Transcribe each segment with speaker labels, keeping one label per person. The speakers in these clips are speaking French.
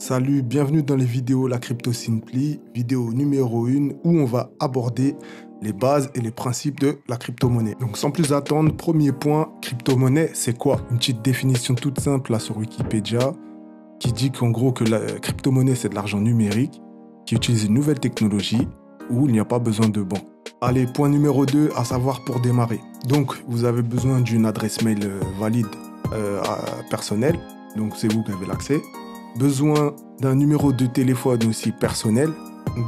Speaker 1: Salut, bienvenue dans les vidéos La Crypto Simply, vidéo numéro 1 où on va aborder les bases et les principes de la crypto-monnaie. Donc sans plus attendre, premier point, crypto-monnaie, c'est quoi? Une petite définition toute simple là sur Wikipédia qui dit qu'en gros que la crypto-monnaie c'est de l'argent numérique qui utilise une nouvelle technologie où il n'y a pas besoin de banque. Allez, point numéro 2, à savoir pour démarrer. Donc vous avez besoin d'une adresse mail valide personnelle, donc c'est vous qui avez l'accès. Besoin d'un numéro de téléphone aussi personnel,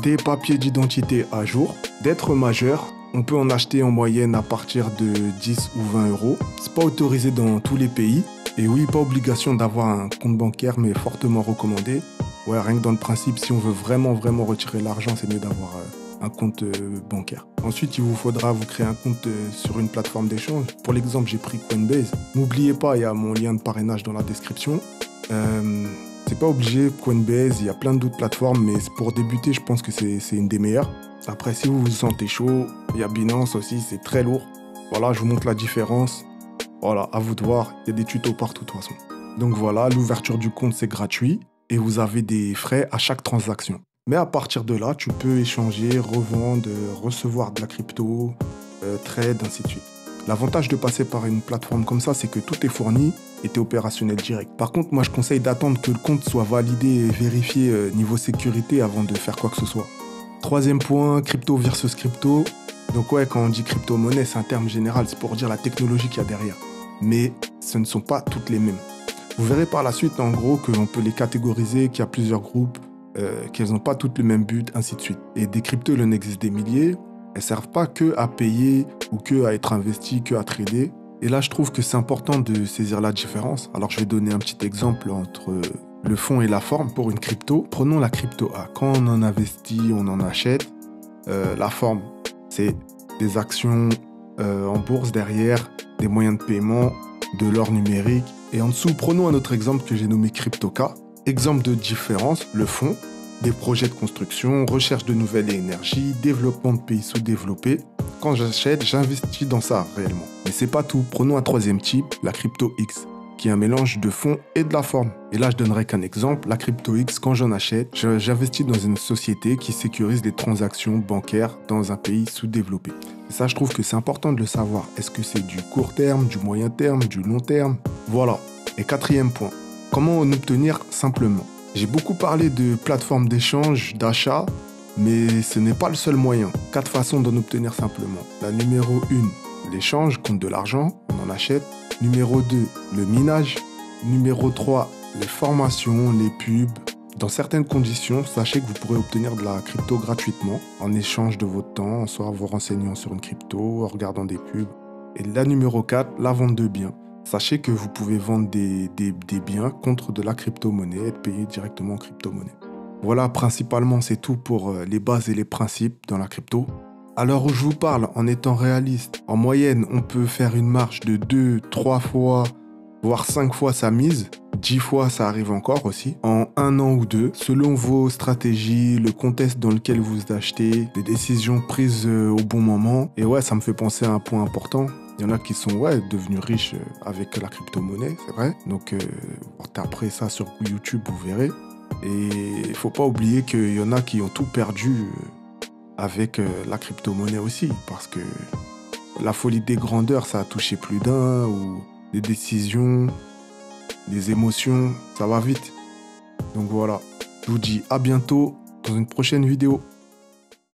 Speaker 1: des papiers d'identité à jour, d'être majeur. On peut en acheter en moyenne à partir de 10 ou 20 euros. C'est pas autorisé dans tous les pays. Et oui, pas obligation d'avoir un compte bancaire, mais fortement recommandé. Ouais, rien que dans le principe, si on veut vraiment retirer l'argent, c'est mieux d'avoir un compte bancaire. Ensuite, il vous faudra vous créer un compte sur une plateforme d'échange. Pour l'exemple, j'ai pris Coinbase. N'oubliez pas, il y a mon lien de parrainage dans la description. C'est pas obligé, Coinbase, il y a plein d'autres plateformes, mais pour débuter, je pense que c'est une des meilleures. Après, si vous vous sentez chaud, il y a Binance aussi, c'est très lourd. Voilà, je vous montre la différence. Voilà, à vous de voir, il y a des tutos partout de toute façon. Donc voilà, l'ouverture du compte, c'est gratuit et vous avez des frais à chaque transaction. Mais à partir de là, tu peux échanger, revendre, recevoir de la crypto, trade, ainsi de suite. L'avantage de passer par une plateforme comme ça, c'est que tout est fourni et t'es opérationnel direct. Par contre, moi, je conseille d'attendre que le compte soit validé et vérifié niveau sécurité avant de faire quoi que ce soit. Troisième point, crypto versus crypto. Donc ouais, quand on dit crypto-monnaie, c'est un terme général, c'est pour dire la technologie qu'il y a derrière. Mais ce ne sont pas toutes les mêmes. Vous verrez par la suite, en gros, qu'on peut les catégoriser, qu'il y a plusieurs groupes, qu'elles n'ont pas toutes le même but, ainsi de suite. Et des cryptos, il en existe des milliers. Elles ne servent pas que à payer ou que à être investi, que à trader. Et là, je trouve que c'est important de saisir la différence. Alors, je vais donner un petit exemple entre le fond et la forme pour une crypto. Prenons la crypto A. Quand on en investit, on en achète. La forme, c'est des actions en bourse derrière, des moyens de paiement, de l'or numérique. Et en dessous, prenons un autre exemple que j'ai nommé CryptoK. Exemple de différence, le fond, des projets de construction, recherche de nouvelles énergies, développement de pays sous-développés. Quand j'achète, j'investis dans ça réellement. Mais c'est pas tout. Prenons un troisième type, la crypto X, qui est un mélange de fond et de la forme. Et là, je donnerai qu'un exemple. La crypto X, quand j'en achète, j'investis dans une société qui sécurise les transactions bancaires dans un pays sous-développé. Et ça, je trouve que c'est important de le savoir. Est-ce que c'est du court terme, du moyen terme, du long terme? Voilà. Et quatrième point, comment en obtenir simplement? J'ai beaucoup parlé de plateformes d'échange, d'achat, mais ce n'est pas le seul moyen. 4 façons d'en obtenir simplement. La numéro 1, l'échange, compte de l'argent, on en achète. Numéro 2, le minage. Numéro 3, les formations, les pubs. Dans certaines conditions, sachez que vous pourrez obtenir de la crypto gratuitement en échange de votre temps, soit en vous renseignant sur une crypto, en regardant des pubs. Et la numéro 4, la vente de biens. Sachez que vous pouvez vendre des biens contre de la crypto-monnaie et être payé directement en crypto-monnaie. Voilà, principalement, c'est tout pour les bases et les principes dans la crypto. À l'heure où je vous parle, en étant réaliste, en moyenne, on peut faire une marge de 2, 3 fois, voire 5 fois sa mise. 10 fois, ça arrive encore aussi. En 1 an ou 2, selon vos stratégies, le contexte dans lequel vous achetez, les décisions prises au bon moment. Et ouais, ça me fait penser à un point important. Il y en a qui sont devenus riches avec la crypto-monnaie, c'est vrai. Donc, après ça sur YouTube, vous verrez. Et il ne faut pas oublier qu'il y en a qui ont tout perdu avec la crypto-monnaie aussi. Parce que la folie des grandeurs, ça a touché plus d'un. Ou des décisions, des émotions, ça va vite. Donc voilà, je vous dis à bientôt dans une prochaine vidéo.